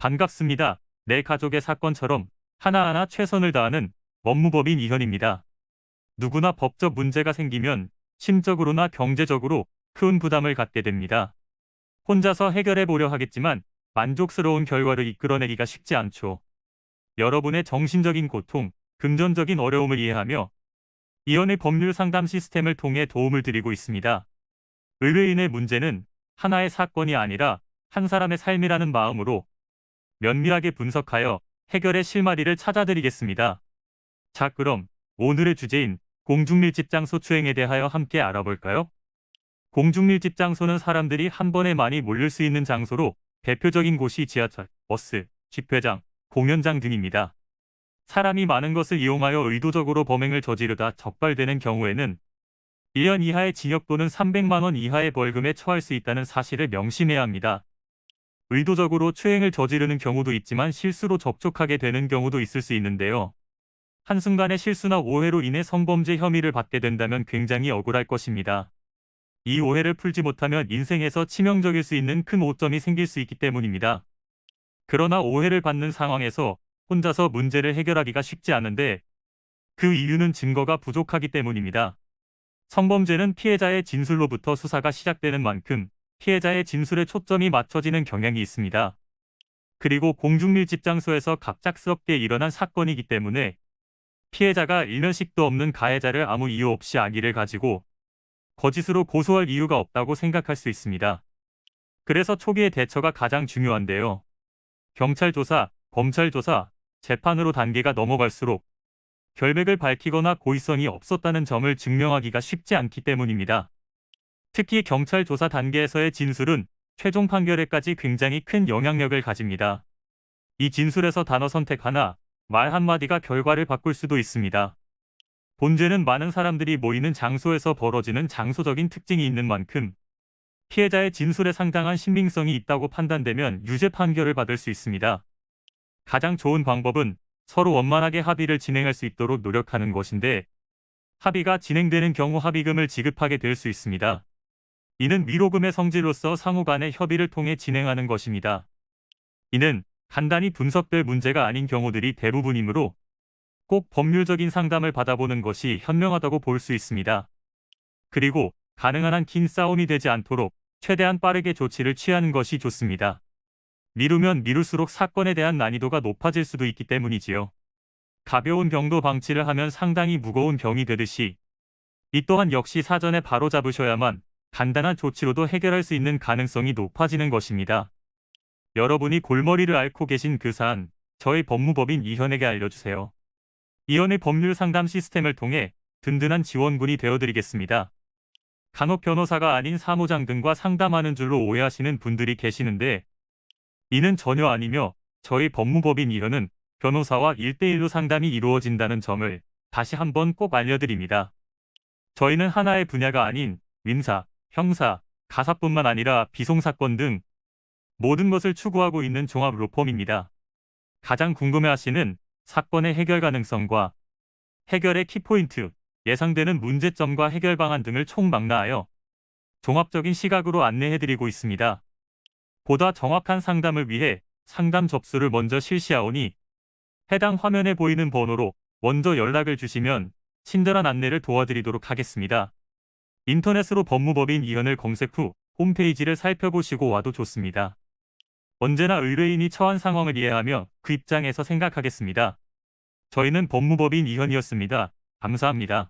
반갑습니다. 내 가족의 사건처럼 하나하나 최선을 다하는 법무법인 이현입니다. 누구나 법적 문제가 생기면 심적으로나 경제적으로 큰 부담을 갖게 됩니다. 혼자서 해결해 보려 하겠지만 만족스러운 결과를 이끌어내기가 쉽지 않죠. 여러분의 정신적인 고통, 금전적인 어려움을 이해하며 이현의 법률 상담 시스템을 통해 도움을 드리고 있습니다. 의뢰인의 문제는 하나의 사건이 아니라 한 사람의 삶이라는 마음으로 면밀하게 분석하여 해결의 실마리를 찾아드리겠습니다. 자, 그럼 오늘의 주제인 공중밀집 장소 추행에 대하여 함께 알아볼까요? 공중밀집 장소는 사람들이 한 번에 많이 몰릴 수 있는 장소로 대표적인 곳이 지하철, 버스, 집회장, 공연장 등입니다. 사람이 많은 것을 이용하여 의도적으로 범행을 저지르다 적발되는 경우에는 1년 이하의 징역 또는 300만 원 이하의 벌금에 처할 수 있다는 사실을 명심해야 합니다. 의도적으로 추행을 저지르는 경우도 있지만 실수로 접촉하게 되는 경우도 있을 수 있는데요. 한순간의 실수나 오해로 인해 성범죄 혐의를 받게 된다면 굉장히 억울할 것입니다. 이 오해를 풀지 못하면 인생에서 치명적일 수 있는 큰 오점이 생길 수 있기 때문입니다. 그러나 오해를 받는 상황에서 혼자서 문제를 해결하기가 쉽지 않은데 그 이유는 증거가 부족하기 때문입니다. 성범죄는 피해자의 진술로부터 수사가 시작되는 만큼 피해자의 진술에 초점이 맞춰지는 경향이 있습니다. 그리고 공중밀집 장소에서 갑작스럽게 일어난 사건이기 때문에 피해자가 일면식도 없는 가해자를 아무 이유 없이 악의를 가지고 거짓으로 고소할 이유가 없다고 생각할 수 있습니다. 그래서 초기의 대처가 가장 중요한데요. 경찰 조사, 검찰 조사, 재판으로 단계가 넘어갈수록 결백을 밝히거나 고의성이 없었다는 점을 증명하기가 쉽지 않기 때문입니다. 특히 경찰 조사 단계에서의 진술은 최종 판결에까지 굉장히 큰 영향력을 가집니다. 이 진술에서 단어 선택 하나, 말 한마디가 결과를 바꿀 수도 있습니다. 본죄는 많은 사람들이 모이는 장소에서 벌어지는 장소적인 특징이 있는 만큼 피해자의 진술에 상당한 신빙성이 있다고 판단되면 유죄 판결을 받을 수 있습니다. 가장 좋은 방법은 서로 원만하게 합의를 진행할 수 있도록 노력하는 것인데 합의가 진행되는 경우 합의금을 지급하게 될 수 있습니다. 이는 위로금의 성질로서 상호 간의 협의를 통해 진행하는 것입니다. 이는 간단히 분석될 문제가 아닌 경우들이 대부분이므로 꼭 법률적인 상담을 받아보는 것이 현명하다고 볼 수 있습니다. 그리고 가능한 한 긴 싸움이 되지 않도록 최대한 빠르게 조치를 취하는 것이 좋습니다. 미루면 미룰수록 사건에 대한 난이도가 높아질 수도 있기 때문이지요. 가벼운 병도 방치를 하면 상당히 무거운 병이 되듯이 이 또한 역시 사전에 바로잡으셔야만 간단한 조치로도 해결할 수 있는 가능성이 높아지는 것입니다. 여러분이 골머리를 앓고 계신 그 사안, 저희 법무법인 이현에게 알려주세요. 이현의 법률 상담 시스템을 통해 든든한 지원군이 되어드리겠습니다. 간혹 변호사가 아닌 사무장 등과 상담하는 줄로 오해하시는 분들이 계시는데 이는 전혀 아니며 저희 법무법인 이현은 변호사와 1대1로 상담이 이루어진다는 점을 다시 한번 꼭 알려드립니다. 저희는 하나의 분야가 아닌 민사, 형사, 가사뿐만 아니라 비송사건 등 모든 것을 추구하고 있는 종합 로펌입니다. 가장 궁금해하시는 사건의 해결 가능성과 해결의 키포인트, 예상되는 문제점과 해결 방안 등을 총망라하여 종합적인 시각으로 안내해드리고 있습니다. 보다 정확한 상담을 위해 상담 접수를 먼저 실시하오니 해당 화면에 보이는 번호로 먼저 연락을 주시면 친절한 안내를 도와드리도록 하겠습니다. 인터넷으로 법무법인 이현을 검색 후 홈페이지를 살펴보시고 와도 좋습니다. 언제나 의뢰인이 처한 상황을 이해하며 그 입장에서 생각하겠습니다. 저희는 법무법인 이현이었습니다. 감사합니다.